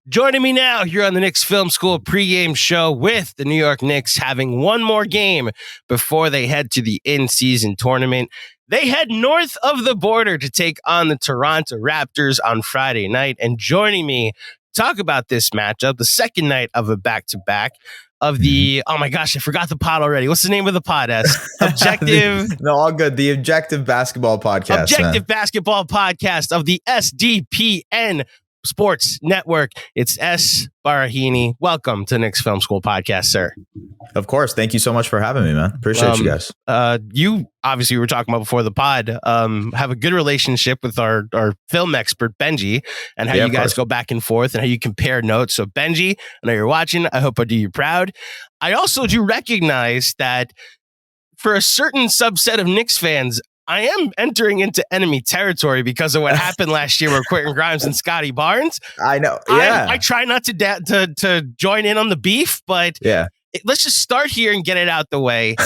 Joining me now here on the Knicks Film School pregame show with the New York Knicks having one more game before they head to the in-season tournament. They head north of the border to take on the Toronto Raptors on Friday night. And joining me to talk about this matchup, the second night of a back-to-back of the, oh my gosh, I forgot the pod already. What's the name of the pod? Objective. No, all good. The Objective Basketball Podcast. Objective Basketball Podcast of the SDPN Sports Network. It's S. Baraheni. Welcome to Knicks Film School Podcast, sir. Of course. Thank you so much for having me, man. Appreciate you guys. You obviously, we were talking about before the pod, have a good relationship with our film expert, Benji, and how you guys go back and forth and how you compare notes. So, Benji, I know you're watching. I hope I do you proud. I also do recognize that for a certain subset of Knicks fans, I am entering into enemy territory because of what happened last year with Quentin Grimes and Scottie Barnes. I know. Yeah. I try not to join in on the beef, but let's just start here and get it out the way.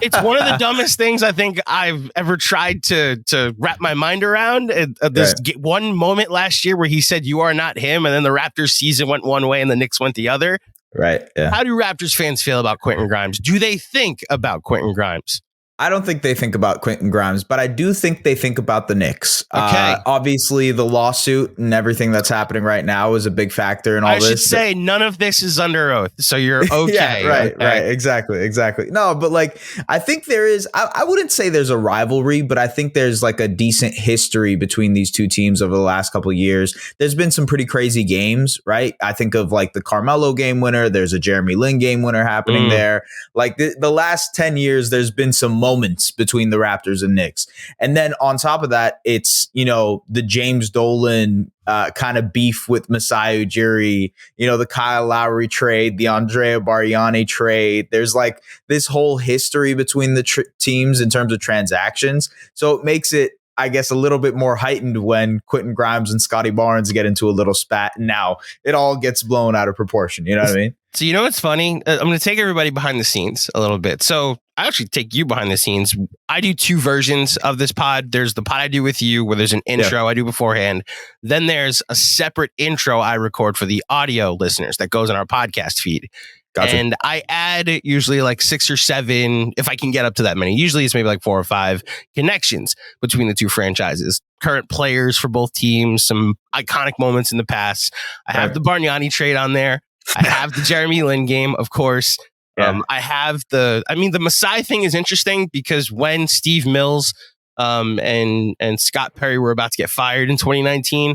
It's one of the dumbest things I think I've ever tried to wrap my mind around. This one moment last year where he said, "You are not him," and then the Raptors season went one way and the Knicks went the other. Right. Yeah. How do Raptors fans feel about Quentin Grimes? Do they think about Quentin Grimes? I don't think they think about Quentin Grimes, but I do think they think about the Knicks. Okay. Obviously, the lawsuit and everything that's happening right now is a big factor in all this. I should say none of this is under oath, so you're okay. Yeah, right, okay. Right. Exactly. No, but like, I think there is, I wouldn't say there's a rivalry, but I think there's like a decent history between these two teams over the last couple of years. There's been some pretty crazy games, right? I think of like the Carmelo game winner. There's a Jeremy Lin game winner happening there. Like the last 10 years, there's been some moments between the Raptors and Knicks. And then on top of that, it's, the James Dolan kind of beef with Masai Ujiri, the Kyle Lowry trade, the Andrea Baraheni trade. There's like this whole history between the teams in terms of transactions. So it makes it, I guess, a little bit more heightened when Quentin Grimes and Scottie Barnes get into a little spat. And now it all gets blown out of proportion. You know what I mean? So you know what's funny? I'm going to take everybody behind the scenes a little bit. So I actually take you behind the scenes. I do two versions of this pod. There's the pod I do with you where there's an intro I do beforehand. Then there's a separate intro I record for the audio listeners that goes on our podcast feed. Gotcha. And I add usually like 6 or 7, if I can get up to that many. Usually it's maybe like 4 or 5 connections between the two franchises. Current players for both teams, some iconic moments in the past. I have the Baraheni trade on there. I have the Jeremy Lin game, of course. I have the Masai thing is interesting because when Steve Mills and Scott Perry were about to get fired in 2019,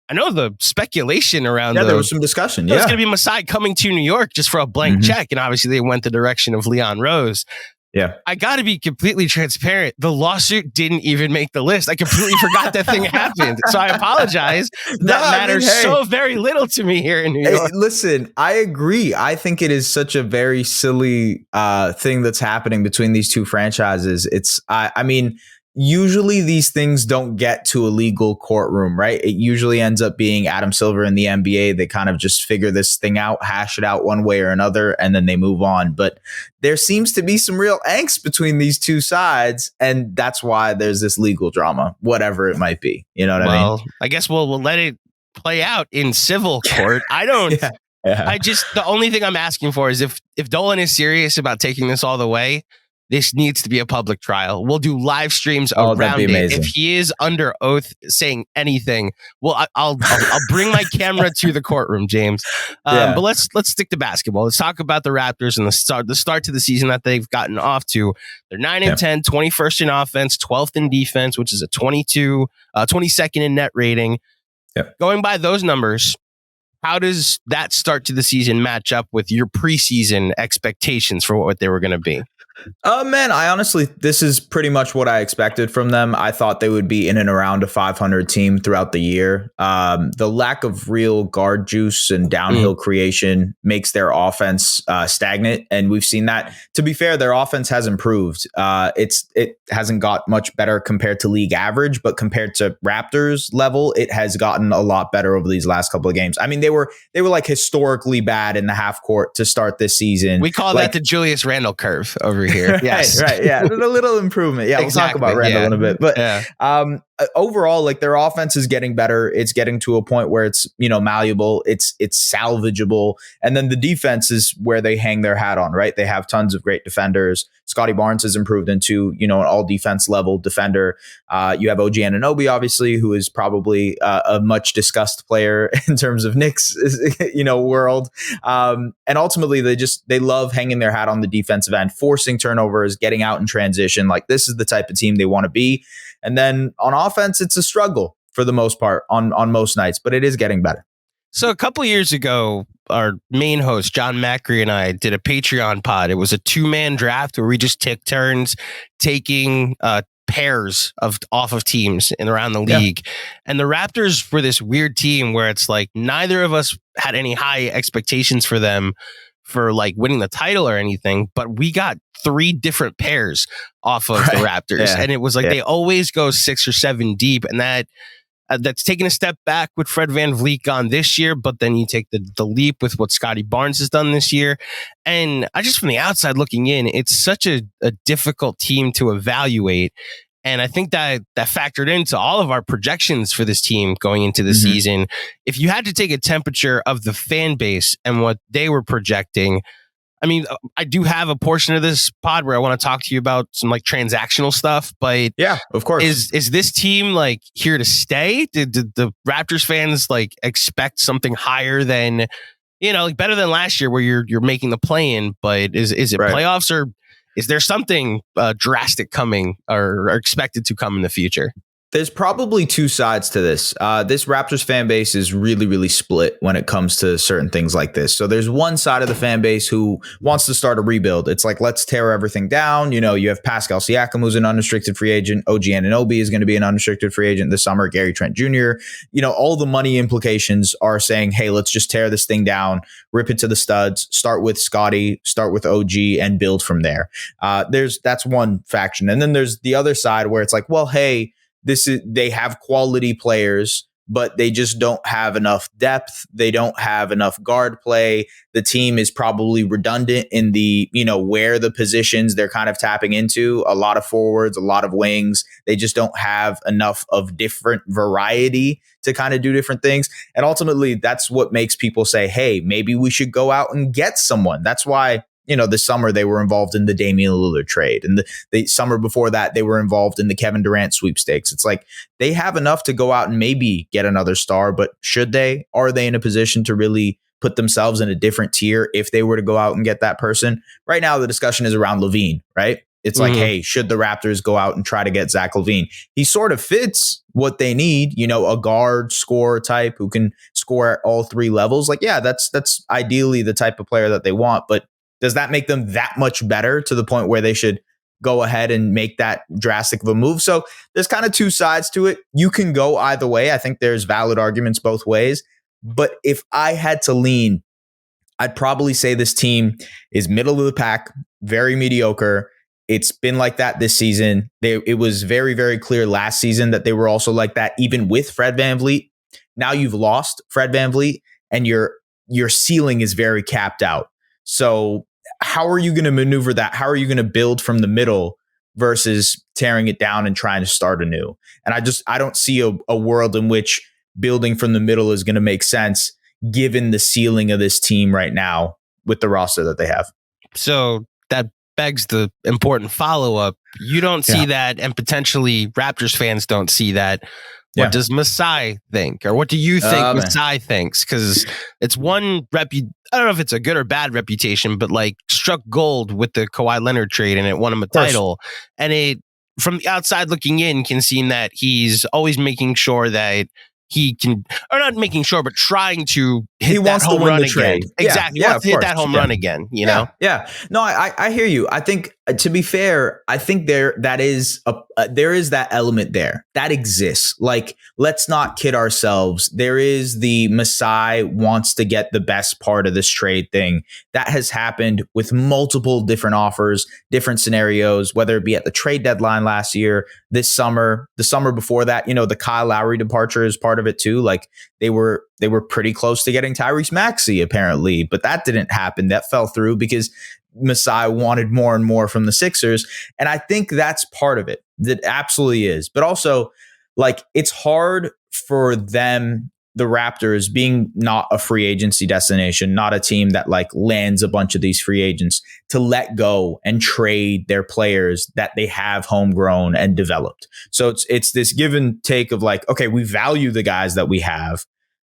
I know the speculation around there was some discussion. It's going to be Masai coming to New York just for a blank check. And obviously they went the direction of Leon Rose. Yeah. I got to be completely transparent. The lawsuit didn't even make the list. I completely forgot that thing happened. So I apologize. That matters so very little to me here in New York. Listen, I agree. I think it is such a very silly thing that's happening between these two franchises. Usually these things don't get to a legal courtroom, right? It usually ends up being Adam Silver and the NBA. They kind of just figure this thing out, hash it out one way or another, and then they move on. But there seems to be some real angst between these two sides, and that's why there's this legal drama, whatever it might be. You know what I mean? Well, I guess we'll let it play out in civil court. I don't... the only thing I'm asking for is if Dolan is serious about taking this all the way, this needs to be a public trial. We'll do live streams around it. If he is under oath saying anything, well, I'll bring my camera to the courtroom, James. But let's stick to basketball. Let's talk about the Raptors and the start to the season that they've gotten off to. They're 9-10, 21st in offense, 12th in defense, which is a 22nd in net rating. Going by those numbers, how does that start to the season match up with your preseason expectations for what they were going to be? Man, this is pretty much what I expected from them. I thought they would be in and around a 500 team throughout the year. The lack of real guard juice and downhill creation makes their offense stagnant. And we've seen that. To be fair, their offense has improved. It hasn't got much better compared to league average, but compared to Raptors level, it has gotten a lot better over these last couple of games. I mean, they were like historically bad in the half court to start this season. We call that the Julius Randle curve over here. Yes. Right. Yeah. A little improvement. Yeah. We'll talk about Randle in a bit. But overall, like their offense is getting better. It's getting to a point where it's, malleable. It's salvageable. And then the defense is where they hang their hat on, right? They have tons of great defenders. Scottie Barnes has improved into, an all defense level defender. You have OG Anunoby, obviously, who is probably a much discussed player in terms of Knicks, world. And ultimately, they love hanging their hat on the defensive end, forcing turnovers, getting out in transition. Like this is the type of team they want to be. And then on offense, it's a struggle for the most part on most nights, but it is getting better. So a couple years ago, our main host, John Macri, and I did a Patreon pod. It was a 2-man draft where we just took turns taking pairs off of teams and around the league. Yeah. And the Raptors were this weird team where it's like neither of us had any high expectations for them for like winning the title or anything, but we got 3 different pairs off of the Raptors. Yeah. And it was like they always go 6 or 7 deep, and that's taken a step back with Fred VanVleet gone this year, but then you take the leap with what Scottie Barnes has done this year. And I just, from the outside looking in, it's such a difficult team to evaluate. And I think that factored into all of our projections for this team going into the season. If you had to take a temperature of the fan base and what they were projecting, I mean, I do have a portion of this pod where I want to talk to you about some like transactional stuff, but yeah, of course. Is this team like here to stay? Did the Raptors fans like expect something higher than, like better than last year where you're making the play-in, but is it playoffs, or is there something drastic coming or expected to come in the future? There's probably 2 sides to this. This Raptors fan base is really, really split when it comes to certain things like this. So there's one side of the fan base who wants to start a rebuild. It's like, let's tear everything down. You have Pascal Siakam, who's an unrestricted free agent. OG Anunoby is going to be an unrestricted free agent this summer. Gary Trent Jr. All the money implications are saying, hey, let's just tear this thing down, rip it to the studs, start with Scottie, start with OG, and build from there. That's one faction. And then there's the other side where it's like, well, hey, they have quality players, but they just don't have enough depth. They don't have enough guard play. The team is probably redundant in the, where the positions they're kind of tapping into. A lot of forwards, a lot of wings. They just don't have enough of different variety to kind of do different things. And ultimately, that's what makes people say, hey, maybe we should go out and get someone. That's why this summer they were involved in the Damian Lillard trade. And the summer before that, they were involved in the Kevin Durant sweepstakes. It's like they have enough to go out and maybe get another star, but should they? Are they in a position to really put themselves in a different tier if they were to go out and get that person? Right now, the discussion is around LaVine, right? It's like, hey, should the Raptors go out and try to get Zach LaVine? He sort of fits what they need, a guard scorer type who can score at all 3 levels. Like, yeah, that's ideally the type of player that they want, but does that make them that much better to the point where they should go ahead and make that drastic of a move? So there's kind of 2 sides to it. You can go either way. I think there's valid arguments both ways. But if I had to lean, I'd probably say this team is middle of the pack, very mediocre. It's been like that this season. It was very, very clear last season that they were also like that, even with Fred VanVleet. Now you've lost Fred VanVleet and your ceiling is very capped out. So how are you going to maneuver that? How are you going to build from the middle versus tearing it down and trying to start anew? And I don't see a world in which building from the middle is going to make sense given the ceiling of this team right now with the roster that they have. So that begs the important follow-up. You don't see that, and potentially Raptors fans don't see that. What does Masai think? Or what do you think Masai thinks? Because it's one I don't know if it's a good or bad reputation, but like struck gold with the Kawhi Leonard trade and it won him a title. And it, from the outside looking in, can seem that he's always making sure that he can, or not making sure, but trying to hit that home run again. Exactly. He wants to hit that home run again, know? Yeah. No, I hear you. I think, to be fair, I think there is that element there that exists. Like, let's not kid ourselves. There is the Masai wants to get the best part of this trade thing that has happened with multiple different offers, different scenarios, whether it be at the trade deadline last year, this summer, the summer before that. The Kyle Lowry departure is part of it too. Like they were pretty close to getting Tyrese Maxey apparently, but that didn't happen. That fell through because Masai wanted more and more from the Sixers. And I think that's part of it. That absolutely is. But also, like it's hard for them, the Raptors, being not a free agency destination, not a team that like lands a bunch of these free agents, to let go and trade their players that they have homegrown and developed. So it's this give and take of like, okay, we value the guys that we have.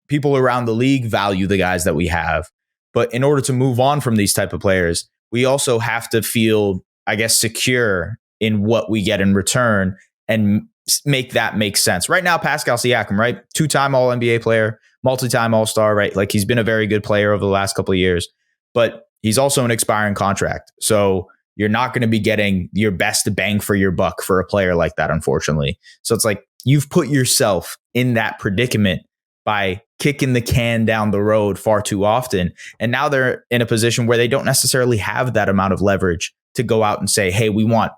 People around the league value the guys that we have. But in order to move on from these type of players, we also have to feel, I guess, secure in what we get in return and make that make sense. Right now, Pascal Siakam, right? 2-time All-NBA player, multi-time All-Star, right? Like he's been a very good player over the last couple of years, but he's also an expiring contract. So you're not going to be getting your best bang for your buck for a player like that, unfortunately. So it's like you've put yourself in that predicament by kicking the can down the road far too often. And now they're in a position where they don't necessarily have that amount of leverage to go out and say, hey, we want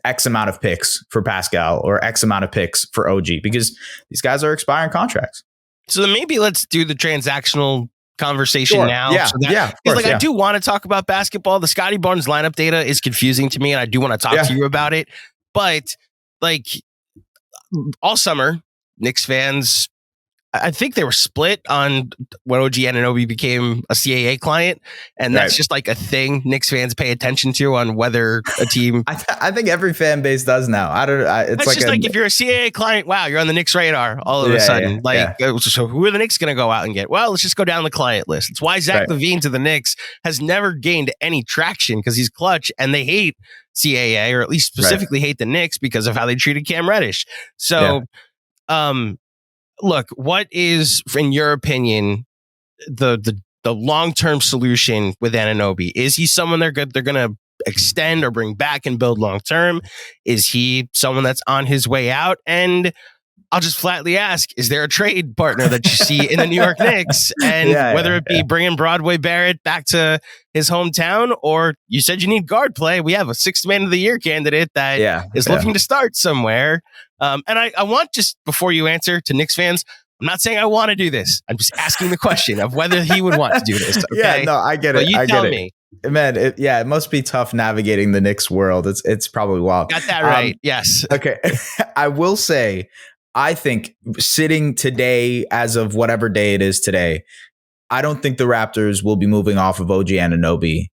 X amount of picks for Pascal or X amount of picks for OG, because these guys are expiring contracts. So then maybe let's do the transactional conversation now. Yeah, so that, course, I do want to talk about basketball. The Scottie Barnes lineup data is confusing to me, and I do want to talk to you about it. But like all summer, Knicks fans, I think they were split on when OG Anunoby became a CAA client, and that's just like a thing Knicks fans pay attention to on whether a team. I think every fan base does now. It's just like if you're a CAA client, wow, you're on the Knicks radar all of a sudden. So who are the Knicks going to go out and get? Well, let's just go down the client list. It's why Zach LaVine to the Knicks has never gained any traction, because he's clutch and they hate CAA, or at least specifically hate the Knicks because of how they treated Cam Reddish. So, look, what is, in your opinion, the long-term solution with Anunoby? Is he someone they're going to extend or bring back and build long-term? Is he someone that's on his way out? And I'll just flatly ask, is there a trade partner that you see in the New York Knicks? And whether it be bringing Broadway Barrett back to his hometown, or you said you need guard play, we have a sixth man of the year candidate that is looking to start somewhere. And I want, just before you answer to Knicks fans, I'm not saying I want to do this. I'm just asking the question of whether he would want to do this. Okay? Yeah, no, I get it. But you tell me. Man, it must be tough navigating the Knicks world. It's probably wild. Got that right. Yes. Okay. I will say, I think sitting today, as of whatever day it is today, I don't think the Raptors will be moving off of OG Anunoby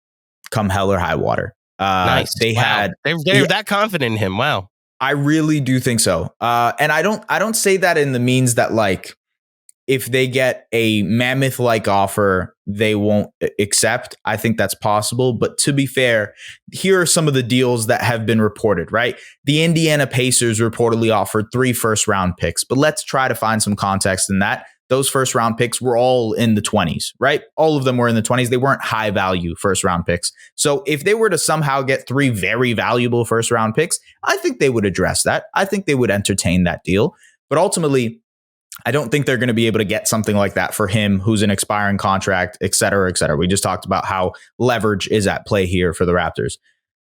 come hell or high water. Nice. They're that confident in him. Wow. I really do think so. And I don't say that in the means that, like, if they get a mammoth-like offer, they won't accept. I think that's possible. But to be fair, here are some of the deals that have been reported, right? The Indiana Pacers reportedly offered 3 first-round picks. But let's try to find some context in that. Those first-round picks were all in the 20s, right? All of them were in the 20s. They weren't high-value first-round picks. So if they were to somehow get 3 very valuable first-round picks, I think they would address that. I think they would entertain that deal. But ultimately, I don't think they're going to be able to get something like that for him, who's an expiring contract, et cetera, et cetera. We just talked about how leverage is at play here for the Raptors.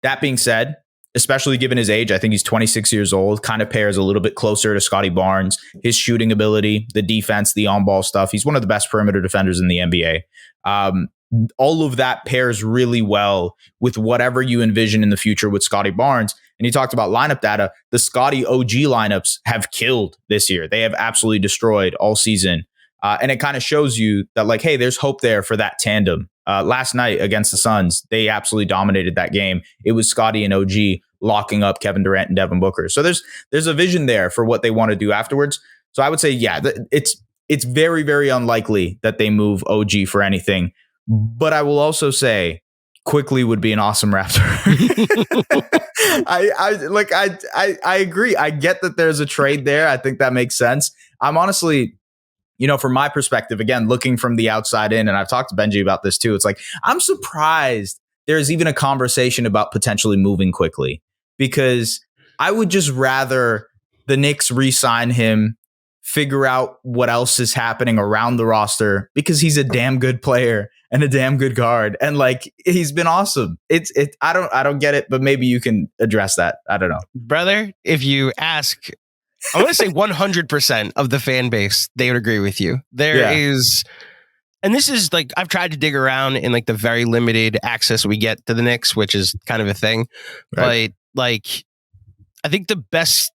That being said, especially given his age, I think he's 26 years old, kind of pairs a little bit closer to Scottie Barnes. His shooting ability, the defense, the on-ball stuff. He's one of the best perimeter defenders in the NBA. All of that pairs really well with whatever you envision in the future with Scottie Barnes. And he talked about lineup data. The Scottie OG lineups have killed this year. They have absolutely destroyed all season. And it kind of shows you that, like, hey, there's hope there for that tandem. Last night against the Suns, they absolutely dominated that game. It was Scottie and OG locking up Kevin Durant and Devin Booker. So there's a vision there for what they want to do afterwards. So I would say, it's very, very unlikely that they move OG for anything. But I will also say Quickley would be an awesome Raptor. I agree. I get that there's a trade there. I think that makes sense. I'm honestly, from my perspective, again, looking from the outside in, and I've talked to Benji about this too. It's like, I'm surprised there's even a conversation about potentially moving Quickley, because I would just rather the Knicks re-sign him, figure out what else is happening around the roster, because he's a damn good player and a damn good guard. And like, he's been awesome. I don't get it, but maybe you can address that. I don't know. Brother, if you ask, I want to say 100% of the fan base, they would agree with you. There is, and this is like, I've tried to dig around in like the very limited access we get to the Knicks, which is kind of a thing. Right. But like, I think the best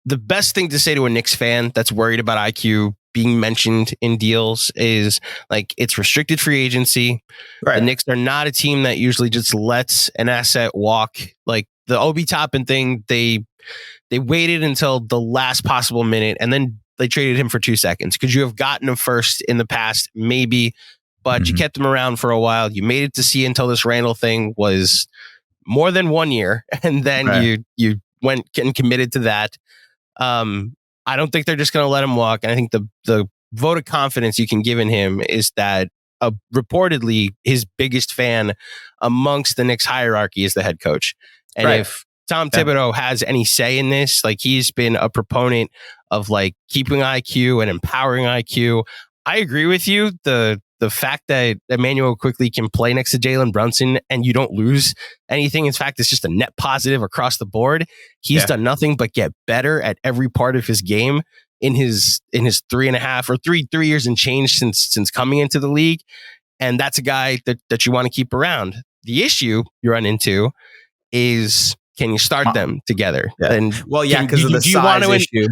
the best thing to say to a Knicks fan that's worried about IQ being mentioned in deals is like, it's restricted free agency. Right. The Knicks are not a team that usually just lets an asset walk. Like the Obi Toppin thing, they waited until the last possible minute and then they traded him for 2 seconds. Could you have gotten him first in the past? Maybe, but you kept him around for a while. You made it to see until this Randle thing was more than 1 year, and then you went and committed to that. I don't think they're just going to let him walk. And I think the vote of confidence you can give in him is that reportedly his biggest fan amongst the Knicks hierarchy is the head coach. And if Tom Thibodeau has any say in this, like he's been a proponent of like keeping IQ and empowering IQ. I agree with you. The fact that Immanuel Quickley can play next to Jalen Brunson and you don't lose anything. In fact, it's just a net positive across the board. He's done nothing but get better at every part of his game in his 3.5 or 3 years and change since coming into the league. And that's a guy that you want to keep around. The issue you run into is, can you start them together? Yeah. And because of the size issue.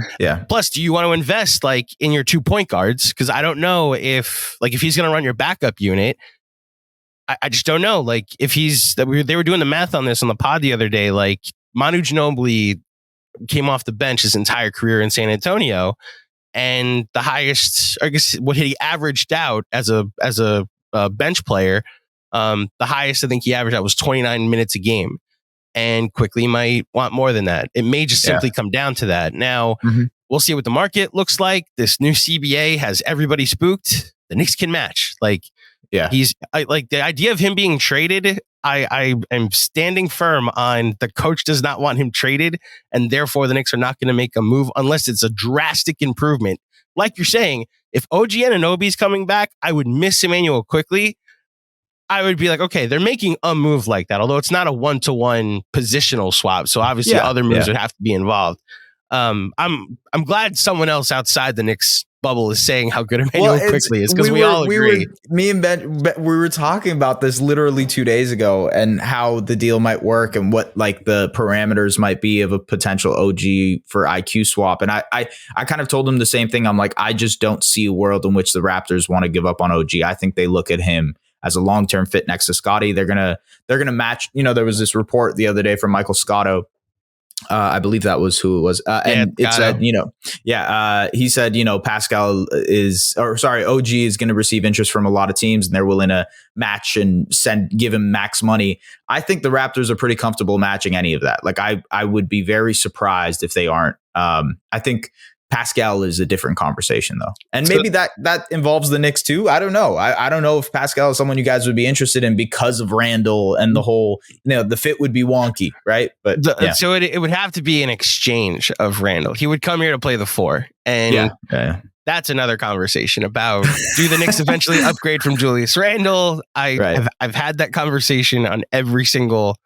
Plus, do you want to invest like in your 2 point guards? Because I don't know if he's going to run your backup unit. I just don't know. Like if they were doing the math on this on the pod the other day. Like Manu Ginobili came off the bench his entire career in San Antonio, and the highest, I guess, what he averaged out as a bench player, the highest I think he averaged out was 29 minutes a game. And Quickley might want more than that. It may just simply come down to that. Now, we'll see what the market looks like. This new CBA has everybody spooked. The Knicks can match. Like, he's like the idea of him being traded. I am standing firm on the coach does not want him traded, and therefore the Knicks are not going to make a move unless it's a drastic improvement. Like you're saying, if OG Anunoby is coming back, I would miss Immanuel Quickley. I would be like, okay, they're making a move like that, although it's not a 1-to-1 positional swap. So obviously other moves would have to be involved. I'm glad someone else outside the Knicks bubble is saying how good Immanuel Quickley is, because we all agree. Me and Ben, we were talking about this literally 2 days ago and how the deal might work and what like the parameters might be of a potential OG for IQ swap. And I kind of told him the same thing. I'm like, I just don't see a world in which the Raptors want to give up on OG. I think they look at him as a long-term fit next to Scottie. They're gonna match. You know, there was this report the other day from Michael Scotto. I believe that was who it was. And it said, he said, Pascal OG is going to receive interest from a lot of teams and they're willing to match and give him max money. I think the Raptors are pretty comfortable matching any of that. Like I would be very surprised if they aren't. I think Pascal is a different conversation though. And maybe that involves the Knicks too. I don't know. I don't know if Pascal is someone you guys would be interested in because of Randle and the whole, the fit would be wonky, right? But so it would have to be an exchange of Randle. He would come here to play the 4. And that's another conversation about, do the Knicks eventually upgrade from Julius Randle? I've had that conversation on every single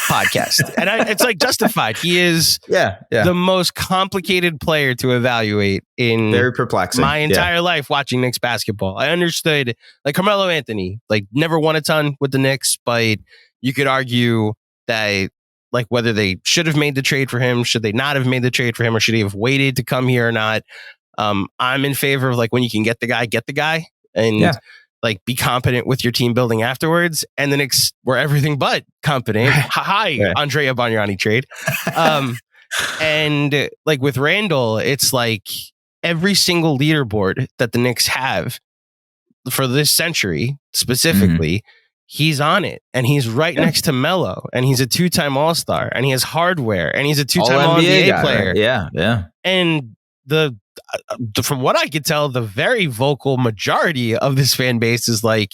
podcast, and it's like justified. He is the most complicated player to evaluate in very perplexing my entire life watching Knicks basketball. I understood like Carmelo Anthony, like never won a ton with the Knicks, but you could argue that like whether they should have made the trade for him, should they not have made the trade for him, or should he have waited to come here or not. I'm in favor of like when you can get the guy and like be competent with your team building afterwards. And the Knicks were everything but competent. Andrea Bargnani trade. And like with Randle, it's like every single leaderboard that the Knicks have for this century specifically, he's on it, and he's right next to Melo, and he's a 2-time All-Star, and he has hardware, and he's a 2-time All-NBA player. Right? Yeah. And from what I could tell, the very vocal majority of this fan base is like,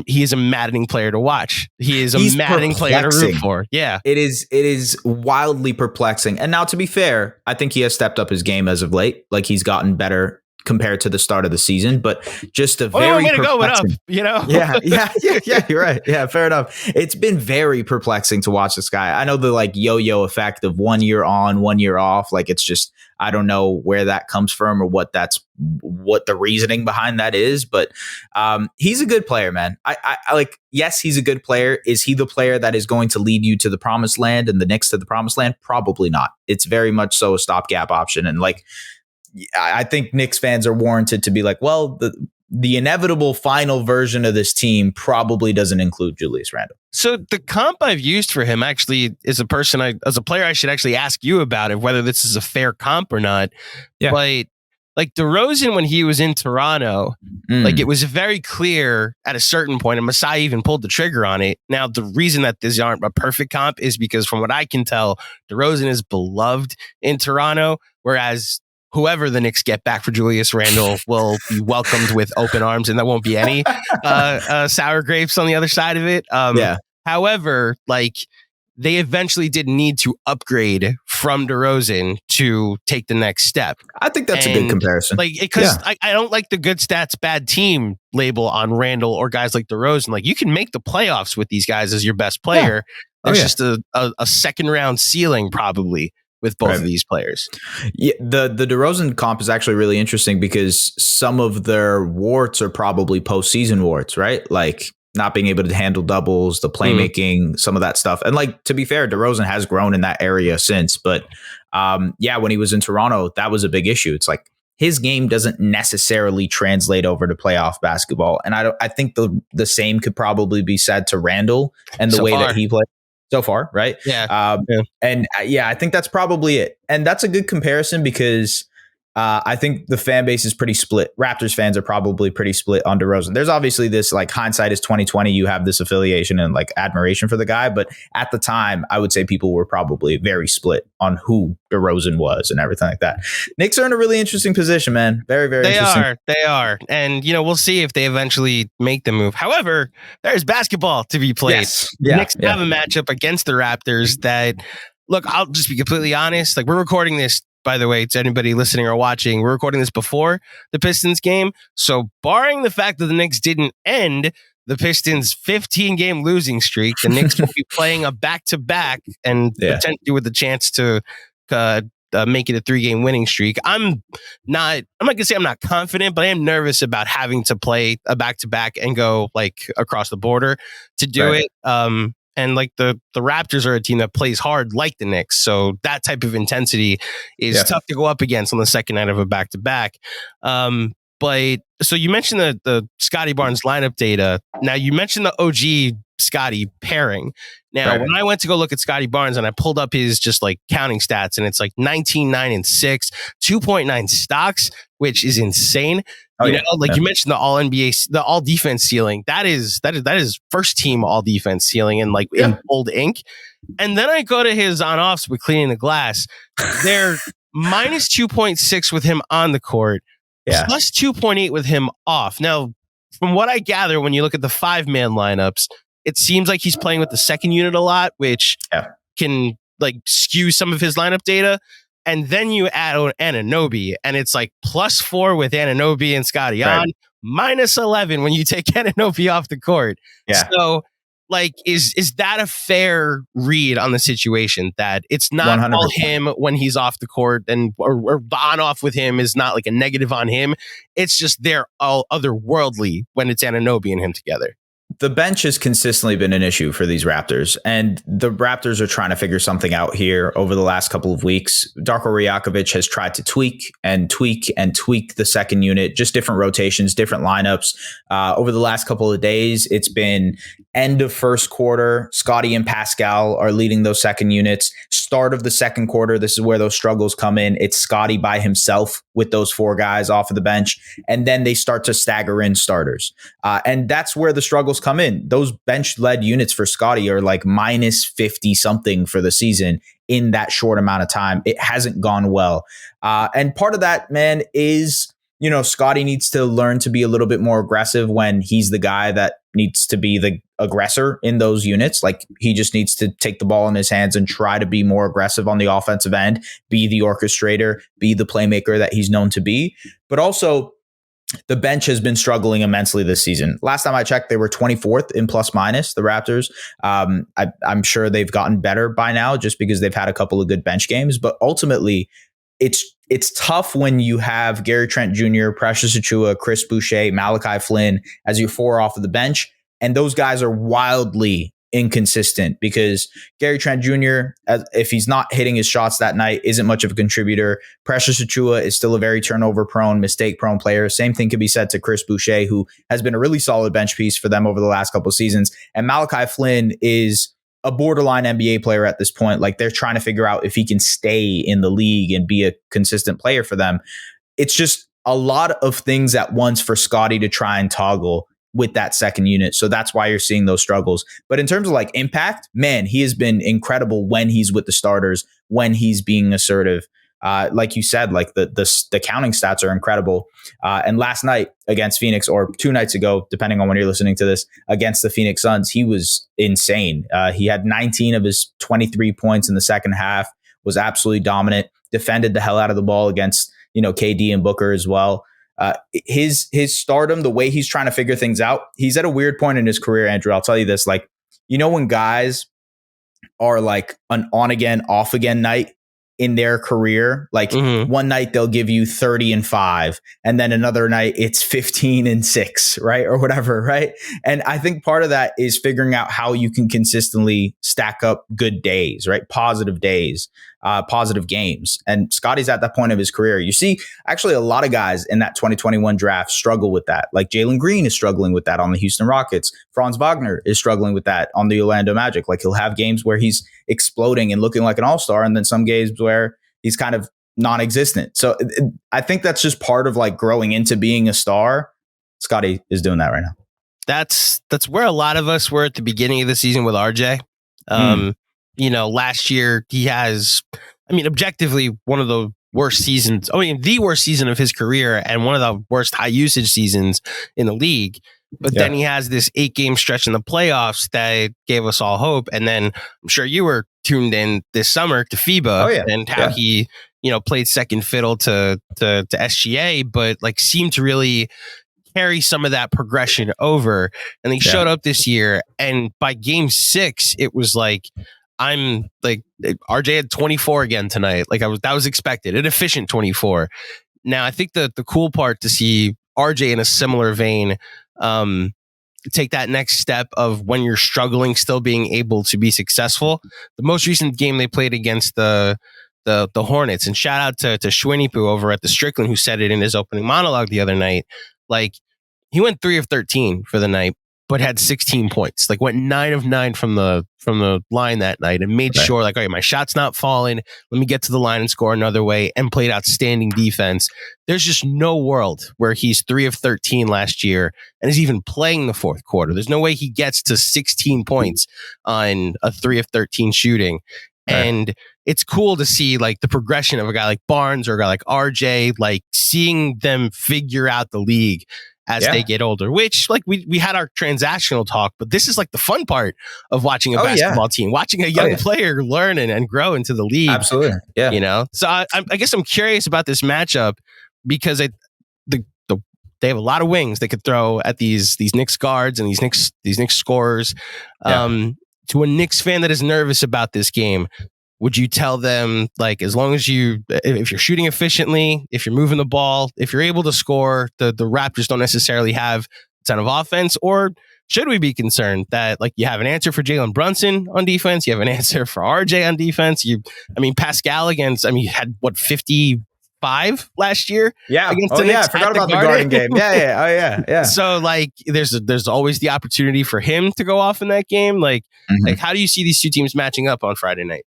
he is a maddening player to watch. He's maddening player to root for. Yeah, it is wildly perplexing. And now, to be fair, I think he has stepped up his game as of late. Like he's gotten better compared to the start of the season, but just a very perplexing. Yeah, you're right. Yeah, fair enough. It's been very perplexing to watch this guy. I know the like yo-yo effect of 1 year on, 1 year off. Like it's just, I don't know where that comes from or what the reasoning behind that is, but he's a good player, man. I like, yes, he's a good player. Is he the player that is going to lead you to the promised land and the Knicks to the promised land? Probably not. It's very much so a stopgap option. And like, I think Knicks fans are warranted to be like, well, the inevitable final version of this team probably doesn't include Julius Randle. So the comp I've used for him actually is a person as a player, I should actually ask you about it, whether this is a fair comp or not. Yeah. But like DeRozan, when he was in Toronto, like it was very clear at a certain point, and Masai even pulled the trigger on it. Now, the reason that these aren't a perfect comp is because from what I can tell, DeRozan is beloved in Toronto, whereas whoever the Knicks get back for Julius Randle will be welcomed with open arms, and there won't be any sour grapes on the other side of it. However, like they eventually did need to upgrade from DeRozan to take the next step. I think that's a good comparison. Like, because I don't like the good stats, bad team label on Randle or guys like DeRozan. Like, you can make the playoffs with these guys as your best player. There's just a second round ceiling probably with both of these players. Yeah, the DeRozan comp is actually really interesting because some of their warts are probably postseason warts, right? Like not being able to handle doubles, the playmaking, some of that stuff. And like, to be fair, DeRozan has grown in that area since. But when he was in Toronto, that was a big issue. It's like his game doesn't necessarily translate over to playoff basketball. And I think the same could probably be said to Randle and the way that he played. So far, right? Yeah. And I think that's probably it. And that's a good comparison because I think the fan base is pretty split. Raptors fans are probably pretty split on DeRozan. There's obviously this like hindsight is 2020. You have this affiliation and like admiration for the guy. But at the time, I would say people were probably very split on who DeRozan was and everything like that. Knicks are in a really interesting position, man. Very, very interesting. They are. And, we'll see if they eventually make the move. However, there's basketball to be played. Yes. The Knicks have a matchup against the Raptors that, look, I'll just be completely honest. Like, we're recording this, by the way, to anybody listening or watching, we're recording this before the Pistons game. So barring the fact that the Knicks didn't end the Pistons' 15-game losing streak, the Knicks will be playing a back-to-back and potentially with the chance to make it a 3-game winning streak. I'm not going to say I'm not confident, but I am nervous about having to play a back-to-back and go like across the border to do it. And like the Raptors are a team that plays hard like the Knicks. So that type of intensity is tough to go up against on the second night of a back-to-back. But so you mentioned the Scottie Barnes lineup data. Now you mentioned the OG Scottie pairing. Now, when I went to go look at Scottie Barnes and I pulled up his just like counting stats, and it's like 19, 9, and 6, 2.9 stocks, which is insane. You mentioned the all NBA, the all defense ceiling. That is first team all defense ceiling in like in bold ink. And then I go to his on offs with cleaning the glass. They're minus 2.6 with him on the court, plus 2.8 with him off. Now, from what I gather, when you look at the 5-man lineups, it seems like he's playing with the second unit a lot, which can like skew some of his lineup data. And then you add Anunoby, and it's like +4 with Anunoby and Scottie on, -11 when you take Anunoby off the court. So, like, is that a fair read on the situation that it's not 100%. All him when he's off the court, and or the on-off with him is not like a negative on him? It's just they're all otherworldly when it's Anunoby and him together. The bench has consistently been an issue for these Raptors, and the Raptors are trying to figure something out here over the last couple of weeks. Darko Rajakovic has tried to tweak the second unit, just different rotations, different lineups. Over the last couple of days, it's been end of first quarter. Scottie and Pascal are leading those second units. Start of the second quarter, this is where those struggles come in. It's Scottie by himself with those 4 guys off of the bench, and then they start to stagger in starters. And that's where the struggles come in. Those bench-led units for Scottie are like minus 50 something for the season in that short amount of time. It hasn't gone well. And part of that, man, is, Scottie needs to learn to be a little bit more aggressive when he's the guy that needs to be the aggressor in those units. Like, he just needs to take the ball in his hands and try to be more aggressive on the offensive end, be the orchestrator, be the playmaker that he's known to be. But also, the bench has been struggling immensely this season. Last time I checked, they were 24th in plus minus, the Raptors. I'm sure they've gotten better by now just because they've had a couple of good bench games. But ultimately, it's it's tough when you have Gary Trent Jr., Precious Achiuwa, Chris Boucher, Malachi Flynn as your 4 off of the bench. And those guys are wildly inconsistent because Gary Trent Jr., if he's not hitting his shots that night, isn't much of a contributor. Precious Achiuwa is still a very turnover-prone, mistake-prone player. Same thing could be said to Chris Boucher, who has been a really solid bench piece for them over the last couple of seasons. And Malachi Flynn is a borderline NBA player at this point. Like, they're trying to figure out if he can stay in the league and be a consistent player for them. It's just a lot of things at once for Scottie to try and toggle with that second unit. So that's why you're seeing those struggles. But in terms of like impact, man, he has been incredible when he's with the starters, when he's being assertive. Like you said, like the counting stats are incredible. And last night against Phoenix, or 2 nights ago, depending on when you're listening to this, against the Phoenix Suns, he was insane. He had 19 of his 23 points in the second half, was absolutely dominant, defended the hell out of the ball against, KD and Booker as well. His stardom, the way he's trying to figure things out, he's at a weird point in his career, Andrew. I'll tell you this, like, when guys are like an on again, off again night in their career, like one night they'll give you 30-5, and then another night it's 15-6, right? Or whatever, right? And I think part of that is figuring out how you can consistently stack up good days, right? Positive days, positive games. And Scottie's at that point of his career. You see, actually, a lot of guys in that 2021 draft struggle with that. Like Jalen Green is struggling with that on the Houston Rockets. Franz Wagner is struggling with that on the Orlando Magic. Like, he'll have games where he's exploding and looking like an all-star, and then some games where he's kind of non-existent. So I think that's just part of like growing into being a star. Scottie is doing that right now. That's where a lot of us were at the beginning of the season with RJ. Last year he has, objectively one of the worst seasons. The worst season of his career and one of the worst high usage seasons in the league. But then he has this 8-game stretch in the playoffs that gave us all hope. And then I'm sure you were tuned in this summer to FIBA and how he, played second fiddle to SGA, but like seemed to really carry some of that progression over. And he showed up this year. And by game 6, it was like, I'm like, RJ had 24 again tonight. Like that was expected, an efficient 24. Now, I think the cool part to see RJ in a similar vein, take that next step of when you're struggling, still being able to be successful. The most recent game they played against the Hornets, and shout out to Schwinnipu over at the Strickland, who said it in his opening monologue the other night. Like, he went 3 of 13 for the night, but had 16 points. Like, went 9 of 9 from the line that night, and made sure, like, all right, my shot's not falling. Let me get to the line and score another way, and played outstanding defense. There's just no world where he's 3 of 13 last year and is even playing the fourth quarter. There's no way he gets to 16 points on a 3 of 13 shooting. And it's cool to see like the progression of a guy like Barnes or a guy like RJ, like seeing them figure out the league as they get older, which like we had our transactional talk, but this is like the fun part of watching a basketball team, watching a young player learn and grow into the league. Absolutely. Yeah. So I guess I'm curious about this matchup because they have a lot of wings they could throw at these Knicks guards and these Knicks scorers. To a Knicks fan that is nervous about this game, would you tell them, like, as long as if you're shooting efficiently, if you're moving the ball, if you're able to score, the Raptors don't necessarily have a ton of offense? Or should we be concerned that, like, you have an answer for Jalen Brunson on defense, you have an answer for RJ on defense? Pascal he had 55 last year. Against the Knicks. I forgot about the Garden game. Yeah. So like, there's always the opportunity for him to go off in that game. Like, how do you see these two teams matching up on Friday night?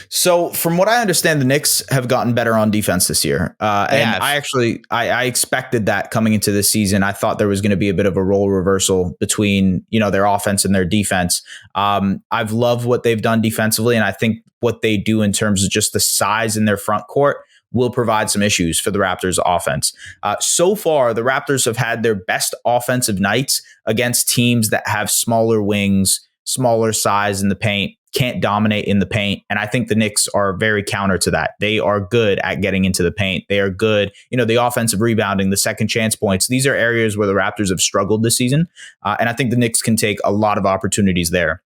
So from what I understand, the Knicks have gotten better on defense this year. I expected that coming into this season. I thought there was going to be a bit of a role reversal between, their offense and their defense. I've loved what they've done defensively. And I think what they do in terms of just the size in their front court will provide some issues for the Raptors offense. So far, the Raptors have had their best offensive nights against teams that have smaller wings, smaller size in the paint, can't dominate in the paint. And I think the Knicks are very counter to that. They are good at getting into the paint. They are good, the offensive rebounding, the second chance points. These are areas where the Raptors have struggled this season. And I think the Knicks can take a lot of opportunities there.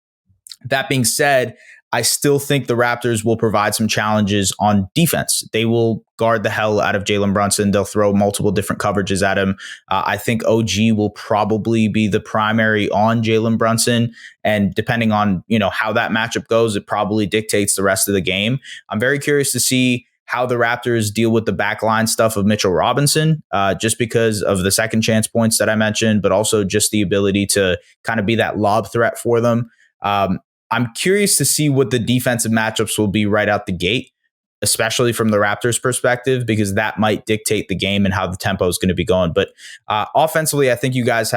That being said, I still think the Raptors will provide some challenges on defense. They will guard the hell out of Jalen Brunson. They'll throw multiple different coverages at him. I think OG will probably be the primary on Jalen Brunson. And depending on, how that matchup goes, it probably dictates the rest of the game. I'm very curious to see how the Raptors deal with the backline stuff of Mitchell Robinson, just because of the second chance points that I mentioned, but also just the ability to kind of be that lob threat for them. I'm curious to see what the defensive matchups will be right out the gate, especially from the Raptors' perspective, because that might dictate the game and how the tempo is going to be going. But offensively, I think you guys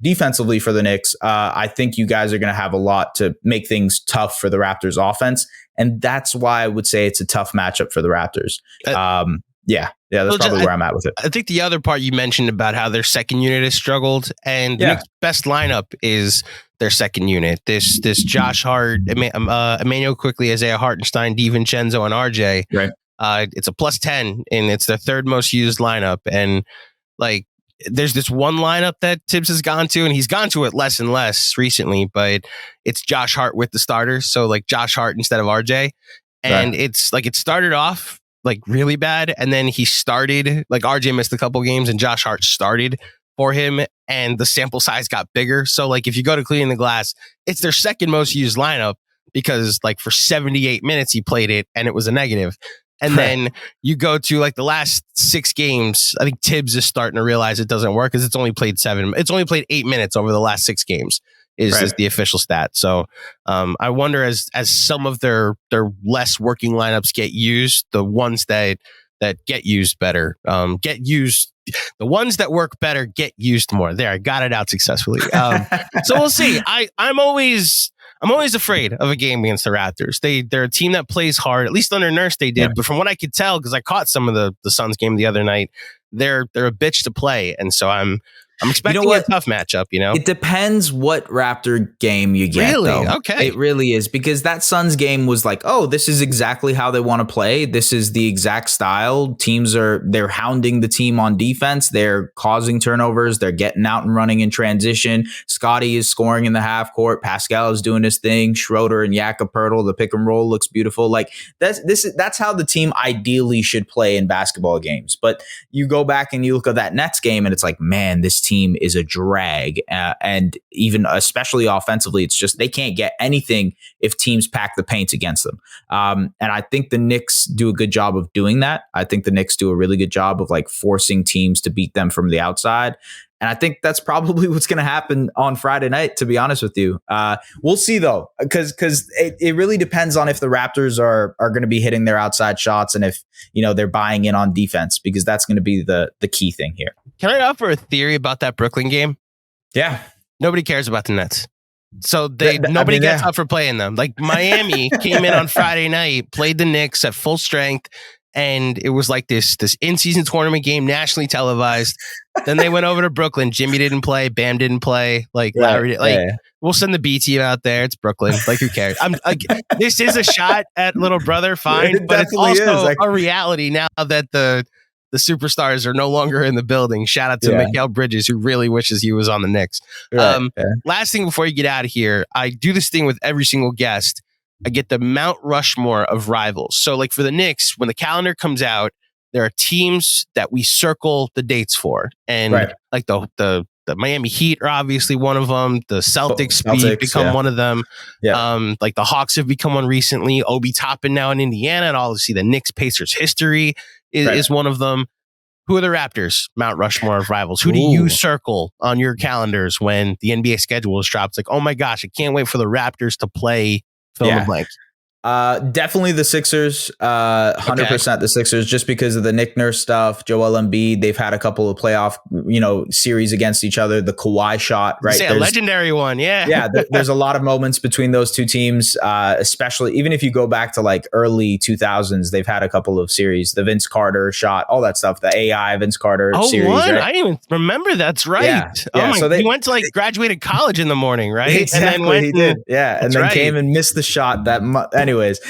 defensively for the Knicks, I think you guys are going to have a lot to make things tough for the Raptors offense. And that's why I would say it's a tough matchup for the Raptors. That's probably where I'm at with it. I think the other part you mentioned about how their second unit has struggled, and the Knicks' best lineup is their second unit. This Josh Hart, Immanuel Quickley, Isaiah Hartenstein, DiVincenzo, and RJ. Right. It's a +10, and it's their third most used lineup. And like, there's this one lineup that Tibbs has gone to, and he's gone to it less and less recently, but it's Josh Hart with the starters. So like Josh Hart instead of RJ. And It's like, it started off like really bad. And then he started, like RJ missed a couple games and Josh Hart started for him, and the sample size got bigger. So like, if you go to Cleaning the Glass, it's their second most used lineup because like for 78 minutes he played it and it was a negative. And then you go to like the last 6 games. I think Tibbs is starting to realize it doesn't work because it's only played 8 minutes over the last 6 games is the official stat. So I wonder as some of their less working lineups get used, the ones that get used better, the ones that work better get used more. There, I got it out successfully. So we'll see. I'm always afraid of a game against the Raptors. They're a team that plays hard. At least under Nurse they did. Yeah. But from what I could tell, because I caught some of the Suns game the other night, they're a bitch to play. And so I'm expecting a tough matchup, It depends what Raptor game you get. Really? Though. Okay. It really is, because that Suns game was like, oh, this is exactly how they want to play. This is the exact style. They're hounding the team on defense. They're causing turnovers. They're getting out and running in transition. Scottie is scoring in the half court. Pascal is doing his thing. Schroeder and Jakob Poeltl, the pick and roll looks beautiful. Like that's how the team ideally should play in basketball games. But you go back and you look at that Nets game and it's like, man, this team is a drag, and even especially offensively, it's just they can't get anything if teams pack the paint against them. And I think the Knicks do a good job of doing that. I think the Knicks do a really good job of like forcing teams to beat them from the outside. And I think that's probably what's going to happen on Friday night, to be honest with you. We'll see, though, because it really depends on if the Raptors are going to be hitting their outside shots and if, they're buying in on defense, because that's going to be the key thing here. Can I offer a theory about that Brooklyn game? Yeah. Nobody cares about the Nets. So nobody gets up for playing them. Like Miami came in on Friday night, played the Knicks at full strength, and it was like this in-season tournament game, nationally televised. Then they went over to Brooklyn. Jimmy didn't play. Bam didn't play. Like Lowry, we'll send the B team out there. It's Brooklyn. Like, who cares? This is a shot at little brother, fine, but it's also a reality now that the superstars are no longer in the building. Shout out to Mikal Bridges, who really wishes he was on the Knicks. Last thing before you get out of here, I do this thing with every single guest. I get the Mount Rushmore of rivals. So like for the Knicks, when the calendar comes out, there are teams that we circle the dates for. And like the Miami Heat are obviously one of them. The Celtics become one of them. Yeah. Like the Hawks have become one recently. Obi Toppin now in Indiana. And obviously the Knicks Pacers history is one of them. Who are the Raptors? Mount Rushmore of rivals. Who do you circle on your calendars when the NBA schedule is dropped? It's like, oh my gosh, I can't wait for the Raptors to play fill in the blank. Definitely the Sixers, 100% the Sixers, just because of the Nick Nurse stuff. Joel Embiid, they've had a couple of playoff, series against each other. The Kawhi shot, right? A legendary one, there's a lot of moments between those two teams, especially even if you go back to like early 2000s, they've had a couple of series. The Vince Carter shot, all that stuff. The AI Vince Carter series. Right? I didn't even remember. That's right. Yeah. So he went to like graduated college in the morning, right? Exactly, he did. Yeah, and then came and missed the shot that. Anyways,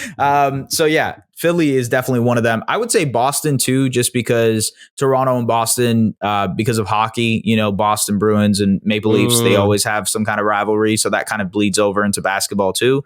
Philly is definitely one of them. I would say Boston too, just because Toronto and Boston, because of hockey, Boston Bruins and Maple Leafs, they always have some kind of rivalry. So that kind of bleeds over into basketball too.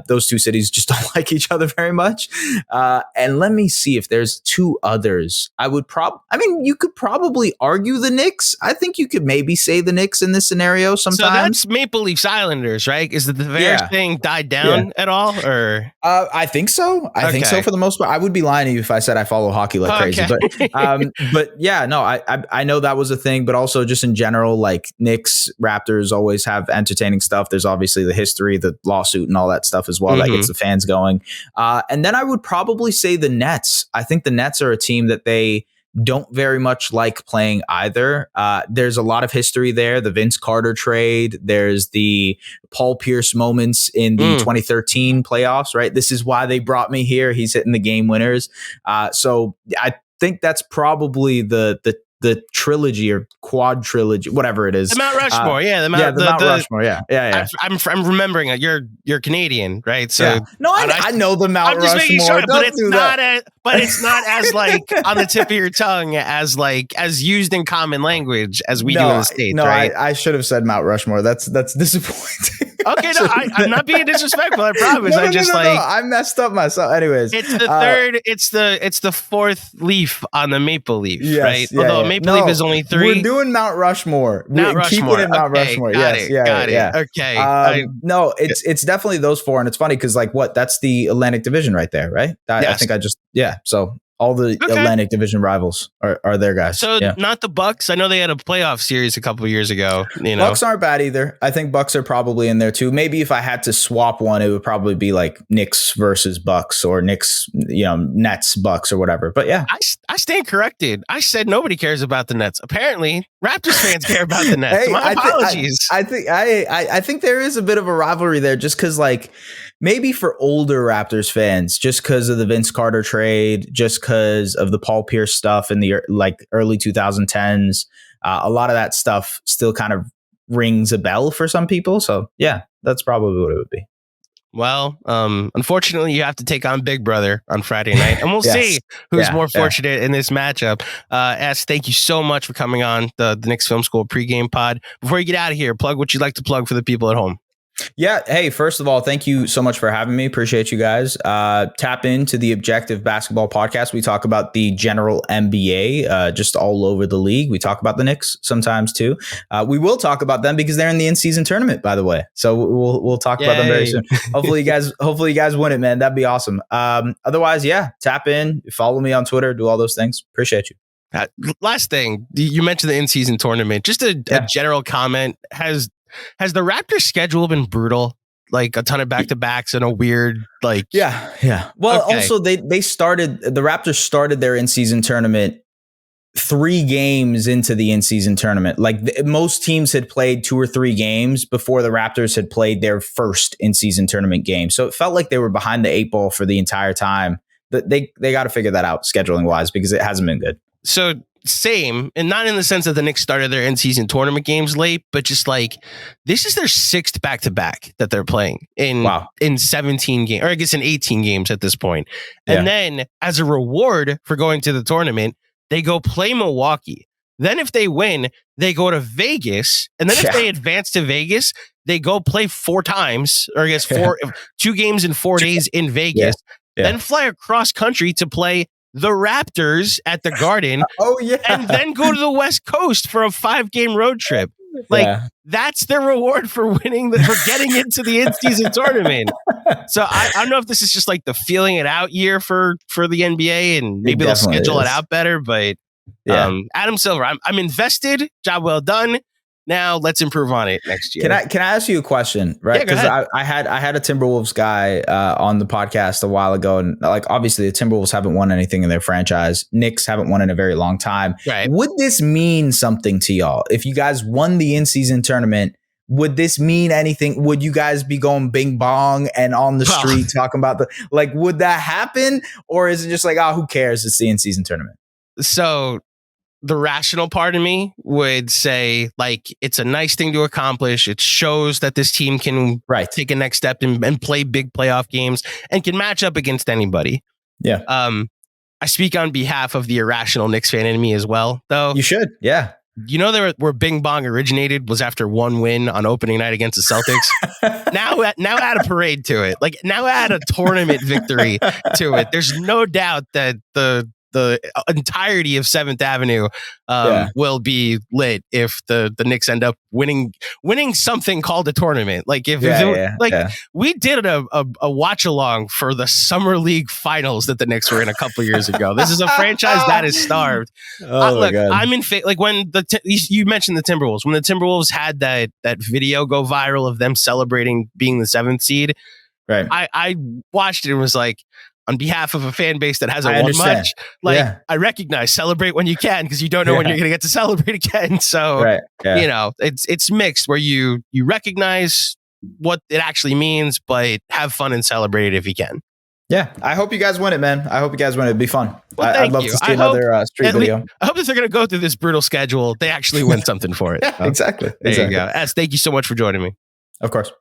Those two cities just don't like each other very much. And let me see if there's two others. You could probably argue the Knicks. I think you could maybe say the Knicks in this scenario sometimes. So that's Maple Leafs Islanders, right? Is the Tavares thing died down at all? Or I think so. I think so for the most part. I would be lying to you if I said I follow hockey like crazy. But yeah, no, I know that was a thing, but also just in general, like Knicks, Raptors always have entertaining stuff. There's obviously the history, the lawsuit and all that stuff as well that gets the fans going. And then I would probably say the Nets. I think the Nets are a team that they don't very much like playing either. There's a lot of history there. The Vince Carter trade. There's the Paul Pierce moments in the 2013 playoffs, right? This is why they brought me here. He's hitting the game winners. So I think that's probably the trilogy or quad trilogy, whatever it is. The Mount Rushmore, the Mount Rushmore, yeah. I'm remembering it. You're Canadian, right? So no, I know the Mount Rushmore. I'm just making sure, but it's not as like on the tip of your tongue as used in common language as we do in the States. No, right? I should have said Mount Rushmore. That's disappointing. Okay, no, I'm not being disrespectful. I promise. No, I messed up myself. Anyways, it's the third. It's the fourth leaf on the maple leaf, right? Although maple leaf is only 3. We're doing Mount Rushmore. Keep it in Mount Rushmore. Got it. Okay. No, it's definitely those 4, and it's funny because that's the Atlantic Division right there, right? I think So all the Atlantic Division rivals are there, guys. So not the Bucks. I know they had a playoff series a couple of years ago. Bucks aren't bad either. I think Bucks are probably in there too. Maybe if I had to swap one, it would probably be like Knicks versus Bucks or Knicks, Nets, Bucks or whatever. But yeah, I stand corrected. I said nobody cares about the Nets. Apparently, Raptors fans care about the Nets. My apologies. I think there is a bit of a rivalry there, just because maybe for older Raptors fans, just because of the Vince Carter trade, just because of the Paul Pierce stuff in the early 2010s, a lot of that stuff still kind of rings a bell for some people. So yeah, that's probably what it would be. Well, unfortunately, you have to take on Big Brother on Friday night, and we'll see who's more fortunate in this matchup. Thank you so much for coming on the Knicks Film School pregame pod. Before you get out of here, plug what you'd like to plug for the people at home. Yeah. Hey, first of all, thank you so much for having me. Appreciate you guys. Tap into the Objective Basketball Podcast. We talk about the general NBA, just all over the league. We talk about the Knicks sometimes too. We will talk about them because they're in the in-season tournament, by the way. So we'll talk about them very soon. Hopefully you guys win it, man. That'd be awesome. Otherwise, tap in, follow me on Twitter, do all those things. Appreciate you. Last thing, you mentioned the in-season tournament. Just a general comment. Has the Raptors schedule been brutal? Like a ton of back-to-backs and a weird Yeah. Well, also the Raptors started their in-season tournament 3 games into the in-season tournament. Most teams had played 2 or 3 games before the Raptors had played their first in-season tournament game. So it felt like they were behind the 8 ball for the entire time. But they got to figure that out scheduling wise because it hasn't been good. So same, and not in the sense that the Knicks started their in-season tournament games late, but just this is their 6th back-to-back that they're playing in 17 games, or I guess in 18 games at this point. And then as a reward for going to the tournament, they go play Milwaukee. Then if they win, they go to Vegas. And then if they advance to Vegas, they go play 4 times, or I guess 2 games in 4 days in Vegas, then fly across country to play the Raptors at the Garden. And then go to the West Coast for a 5-game road trip. That's their reward for winning, for getting into the in-season tournament. So I don't know if this is just the feeling it out year for the NBA, and maybe they'll schedule it out better. But Adam Silver, I'm invested. Job well done. Now let's improve on it next year. Can I ask you a question? Right, because I had a Timberwolves guy on the podcast a while ago, and obviously the Timberwolves haven't won anything in their franchise. Knicks haven't won in a very long time. Right. Would this mean something to y'all if you guys won the in-season tournament? Would this mean anything? Would you guys be going bing bong and on the street talking about would that happen, or is it just who cares? It's the in-season tournament. So the rational part of me would say it's a nice thing to accomplish. It shows that this team can take a next step and play big playoff games and can match up against anybody. Yeah. I speak on behalf of the irrational Knicks fan in me as well, though. You should. Yeah. You know, where Bing Bong originated was after one win on opening night against the Celtics. now add a parade to it. Like, now add a tournament victory to it. There's no doubt that the entirety of 7th Avenue will be lit if the Knicks end up winning something called a tournament. Like, we did a watch along for the Summer League Finals that the Knicks were in a couple years ago. This is a franchise that is starved. Look, I'm in like when you mentioned the Timberwolves, when the Timberwolves had that video go viral of them celebrating being the 7th seed. Right. I watched it and was like, on behalf of a fan base that hasn't won much, I recognize, celebrate when you can, because you don't know when you're going to get to celebrate again. So, you know, it's mixed where you recognize what it actually means, but have fun and celebrate it if you can. Yeah, I hope you guys win it, man. I hope you guys win it. It'd be fun. Well, I'd love to see another street video. I hope that they're going to go through this brutal schedule. They actually win something for it. Exactly. There you go. Es, thank you so much for joining me. Of course.